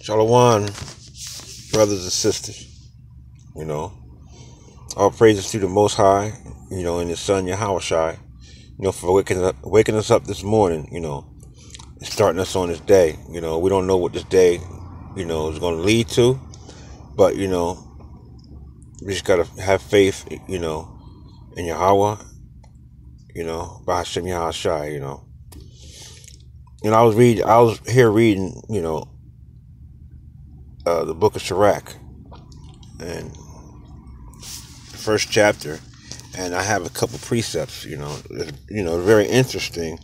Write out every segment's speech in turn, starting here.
Shalom, brothers and sisters. All praises to the Most High, and His Son Yahushai, for waking us up this morning, and starting us on this day. We don't know what this day, is going to lead to, but, we just got to have faith, in Yahweh, by Hashem Yahushai, I was here reading, the book of Sirach, and the first chapter, and I have a couple precepts, very interesting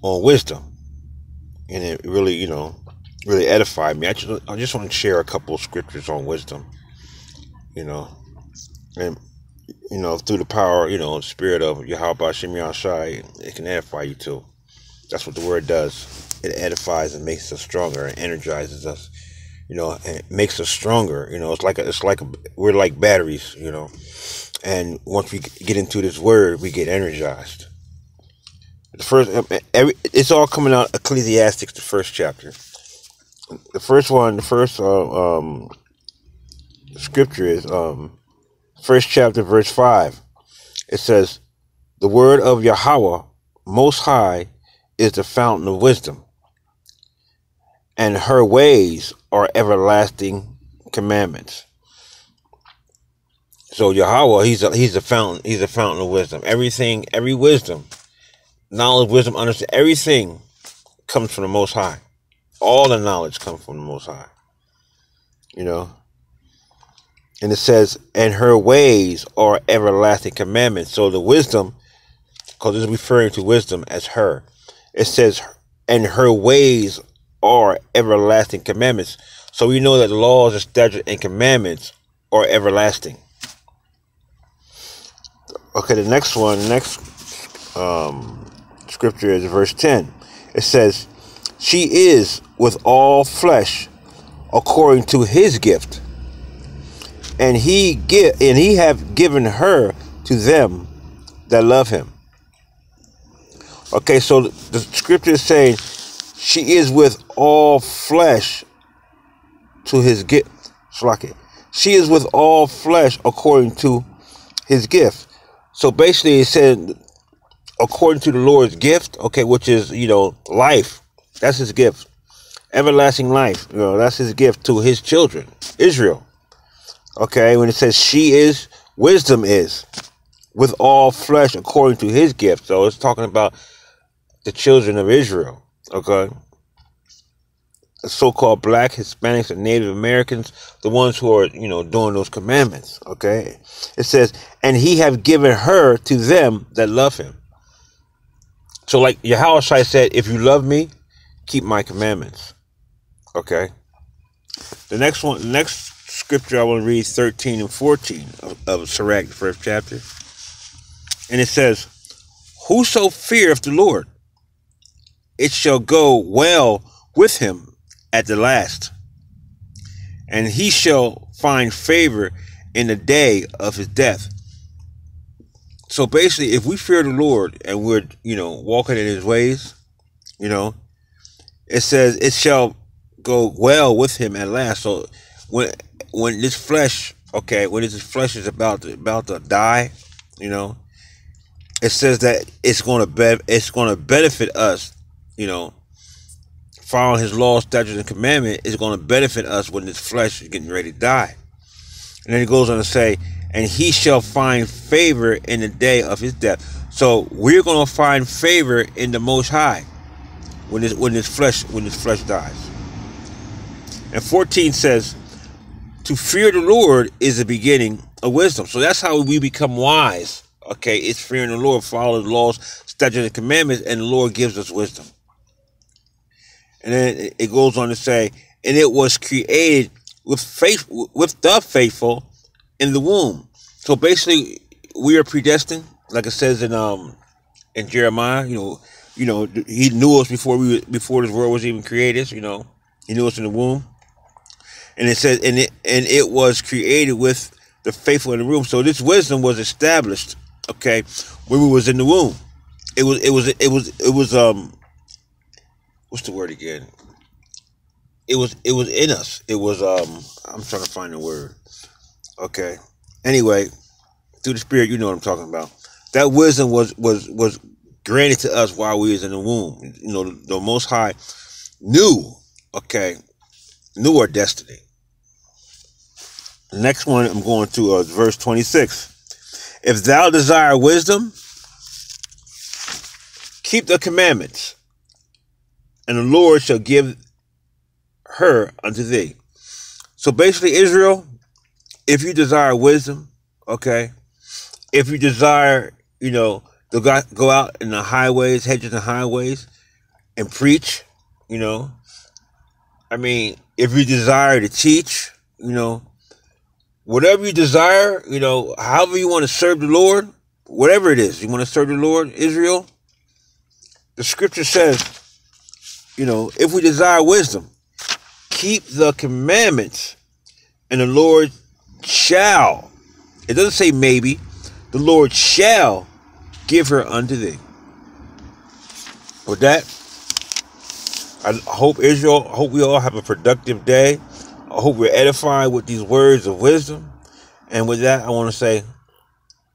on wisdom, and it really, really edified me. I just want to share a couple of scriptures on wisdom, and through the power, the spirit of Yahweh Shem Yahshai, it can edify you too. That's what the word does. It edifies and makes us stronger and energizes us. And it makes us stronger. We're like batteries, and once we get into this word, we get energized. It's all coming out Ecclesiastes, the first chapter. The first scripture is first chapter, verse 5. It says, "The word of Yahweh Most High is the fountain of wisdom, and her ways are everlasting commandments." So Yahweh, he's a fountain. He's a fountain of wisdom. Every wisdom, knowledge, wisdom, understanding, everything comes from the Most High. All the knowledge comes from the Most High. And it says, and her ways are everlasting commandments. So the wisdom, because it's referring to wisdom as her, it says, and her ways are everlasting commandments. So we know that the laws and statutes and commandments are everlasting. Okay, the next scripture is verse 10. It says, she is with all flesh according to his gift, and he have given her to them that love him. Okay, so the scripture is saying she is with all flesh to his gift. She is with all flesh according to his gift. So basically it said according to the Lord's gift, okay, which is, life. That's his gift. Everlasting life. That's his gift to his children, Israel. Okay, when it says she is, wisdom is with all flesh according to his gift. So it's talking about the children of Israel. Okay. The so-called black, Hispanics, and Native Americans, the ones who are, doing those commandments. Okay. It says, and he have given her to them that love him. So like Yahushua said, if you love me, keep my commandments. Okay. The next scripture I want to read 13 and 14 of Sirach, the first chapter. And it says, whoso feareth the Lord, it shall go well with him at the last, and he shall find favor in the day of his death. So basically, if we fear the Lord and we're, walking in his ways, it says it shall go well with him at last. So when this flesh, when this flesh is about to die, it says that it's going to benefit us, following his law, statutes, and commandment is going to benefit us when this flesh is getting ready to die. And then he goes on to say, and he shall find favor in the day of his death. So we're going to find favor in the Most High when this flesh dies. And 14 says, to fear the Lord is the beginning of wisdom. So that's how we become wise. Okay, it's fearing the Lord, follow the laws, statutes, and commandments, and the Lord gives us wisdom. And then it goes on to say, and it was created with the faithful in the womb. So basically, we are predestined, like it says in Jeremiah. He knew us before this world was even created. He knew us in the womb. And it says, and it was created with the faithful in the womb. So this wisdom was established, when we was in the womb. It was what's the word again? it was in us. It was I'm trying to find the word. Okay. Anyway, through the Spirit, you know what I'm talking about. That wisdom was granted to us while we was in the womb. You know, the Most High knew our destiny. The next one I'm going to verse 26. If thou desire wisdom, keep the commandments, and the Lord shall give her unto thee. So basically, Israel, if you desire wisdom, if you desire, to go out in the highways, hedges and highways, and preach, if you desire to teach, whatever you desire, however you want to serve the Lord, whatever it is, you want to serve the Lord, Israel, the scripture says, if we desire wisdom, keep the commandments, and the Lord shall, it doesn't say maybe, the Lord shall give her unto thee. With that, I hope Israel, I hope we all have a productive day. I hope we're edified with these words of wisdom. And with that, I want to say,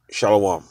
Shalom.